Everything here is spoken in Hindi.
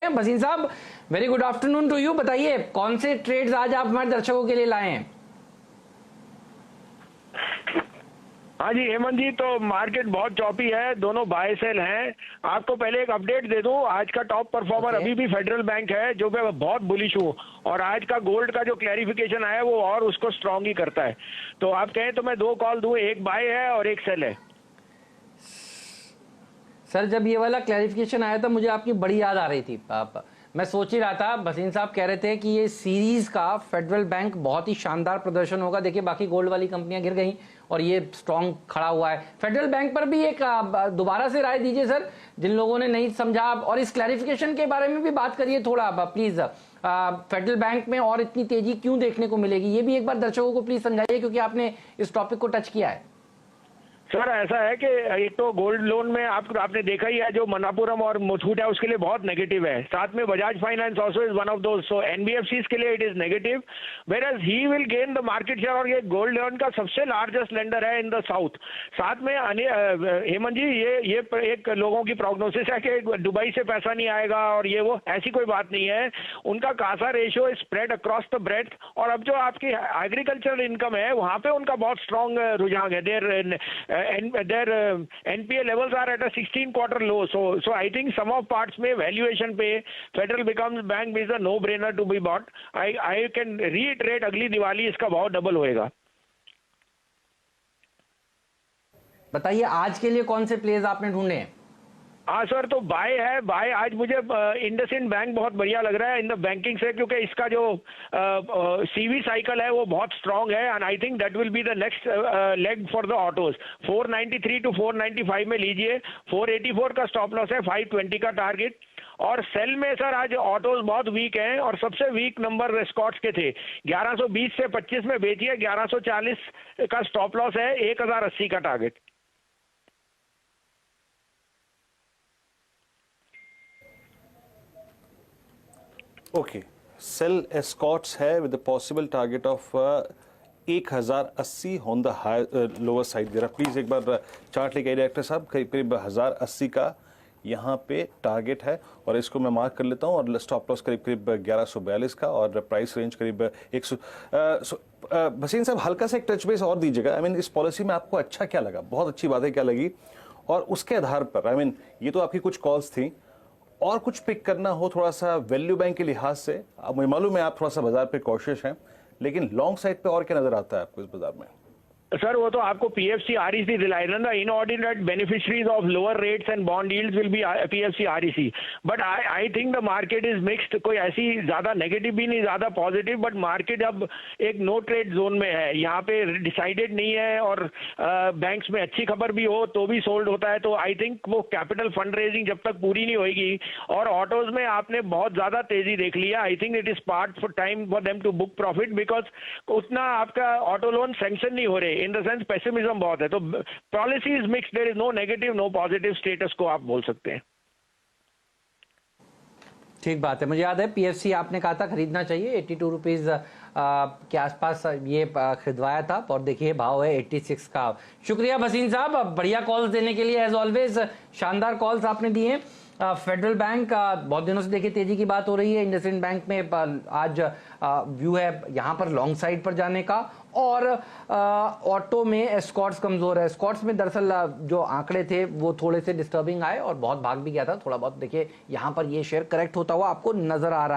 भसीन साहब, very good afternoon to you. बताइए कौन से ट्रेड्स आज आप हमारे दर्शकों के लिए लाए हैं? हाँ जी हेमंत जी, तो मार्केट बहुत चौपी है, दोनों बाय सेल हैं। आपको पहले एक अपडेट दे दूं, आज का टॉप परफॉर्मर अभी भी फेडरल बैंक है, जो मैं बहुत बुलिश हूँ। और आज का गोल्ड का जो क्लैरिफिकेशन आया वो और उसको स्ट्रांग ही करता है। तो आप कहें तो मैं दो कॉल दूं, एक बाय है और एक सेल है। सर, जब ये वाला क्लैरिफिकेशन आया था मुझे आपकी बड़ी याद आ रही थी। मैं सोच ही रहा था, भसीन साहब कह रहे थे कि ये सीरीज का फेडरल बैंक बहुत ही शानदार प्रदर्शन होगा। देखिए बाकी गोल्ड वाली कंपनियां गिर गई और ये स्ट्रांग खड़ा हुआ है। फेडरल बैंक पर भी एक दोबारा से राय दीजिए सर, जिन लोगों ने नहीं समझा, और इस क्लैरिफिकेशन के बारे में भी बात करिए थोड़ा प्लीज। फेडरल बैंक में और इतनी तेजी क्यों देखने को मिलेगी, ये भी एक बार दर्शकों को प्लीज समझाइए, क्योंकि आपने इस टॉपिक को टच किया है। सर ऐसा है कि एक तो गोल्ड लोन में आपने देखा ही है, जो मनापुरम और मुथूट है उसके लिए बहुत नेगेटिव है। साथ में Bajaj finance also is one of those, so NBFCs के लिए it is negative, whereas he will gain the market share. और ये गोल्ड लोन का सबसे लार्जेस्ट लेंडर है इन द साउथ। साथ में हेमंत जी, ये एक लोगों की प्रोग्नोसिस है कि दुबई से पैसा नहीं आएगा और ये वो, ऐसी कोई बात नहीं है। उनका CASA ratio spread across the breadth, और अब जो आपकी एग्रीकल्चर इनकम है वहां पे उनका बहुत स्ट्रॉन्ग रुझान है। their NPA levels are at a 16 quarter low, so I think some of parts में valuation पे Federal becomes bank is a no brainer to be bought. I can reiterate, अगली दिवाली इसका भाव डबल होएगा। बताइए आज के लिए कौन से प्लेस आपने ढूंढे हैं? हाँ सर, तो बाय है। बाय आज मुझे इंडसइंड बैंक बहुत बढ़िया लग रहा है इन द बैंकिंग से, क्योंकि इसका जो सीवी साइकिल है वो बहुत स्ट्रांग है, and I think that will be the next leg for the autos. 493 to 495 में लीजिए, 484 का स्टॉप लॉस है, 520 का टारगेट। और सेल में सर आज ऑटोज बहुत वीक हैं, और सबसे वीक नंबर स्कॉट्स के थे। 1120 से 25 में बेचिए, 1140 का स्टॉप लॉस है, 1080 का टारगेट। ओके, सेल एस्कॉट्स है with the possible target of 1080 on the lower side. जरा प्लीज एक बार चार्ट लेके आइए डायरेक्टर साहब। करीब 1080 का यहाँ पे टारगेट है, और इसको मैं मार्क कर लेता हूँ। और स्टॉप लॉस करीब 1142 का, और प्राइस रेंज करीब 100। भसीन साहब हल्का सा एक टच बेस और दीजिएगा। आई मीन इस पॉलिसी में आपको अच्छा क्या लगा, बहुत अच्छी बातें क्या लगी, और उसके आधार पर आई मीन ये तो आपकी कुछ कॉल्स थी, और कुछ पिक करना हो थोड़ा सा वैल्यू बैंक के लिहाज से। अब मुझे मालूम है आप थोड़ा सा बाजार पे कॉशियस हैं, लेकिन लॉन्ग साइड पे और क्या नजर आता है आपको इस बाजार में? सर वो तो आपको पीएफसी आरईसी दिलाएगा ना। Inordinate beneficiaries of lower rates and bond yields will be PFC REC, but I think the market is mixed. कोई ऐसी ज्यादा नेगेटिव भी नहीं, ज्यादा पॉजिटिव, बट मार्केट अब एक नो ट्रेड जोन में है। यहाँ पे डिसाइडेड नहीं है, और बैंक्स में अच्छी खबर भी हो तो भी सोल्ड होता है। तो आई थिंक वो कैपिटल फंड रेजिंग जब तक पूरी नहीं होगी, और ऑटोज में आपने बहुत ज्यादा तेजी देख लिया, I think it is part for time for them to book profit, because उतना आपका ऑटो लोन सैंक्शन नहीं हो रहे। इन द सेंस पेसिमिज्म बहुत है, तो policy is mixed, there is no negative no positive status quo आप बोल सकते हैं। ठीक बात है। मुझे याद है पीएफसी आपने कहा था खरीदना चाहिए, 82 रुपीज के आसपास ये खरीदवाया था, और देखिए भाव है 86 का। शुक्रिया भसीन साहब, बढ़िया कॉल्स देने के लिए, एज ऑलवेज शानदार कॉल्स आपने दिए हैं। फेडरल बैंक बहुत दिनों से देखिए तेजी की बात हो रही है। इंडसइंड बैंक में आज व्यू है यहाँ पर लॉन्ग साइड पर जाने का, और ऑटो में एस्कॉर्ट्स कमजोर है। एस्कॉर्ट्स में दरअसल जो आंकड़े थे वो थोड़े से डिस्टर्बिंग आए और बहुत भाग भी गया था थोड़ा बहुत। देखिए यहाँ पर ये शेयर करेक्ट होता हुआ आपको नजर आ रहा है।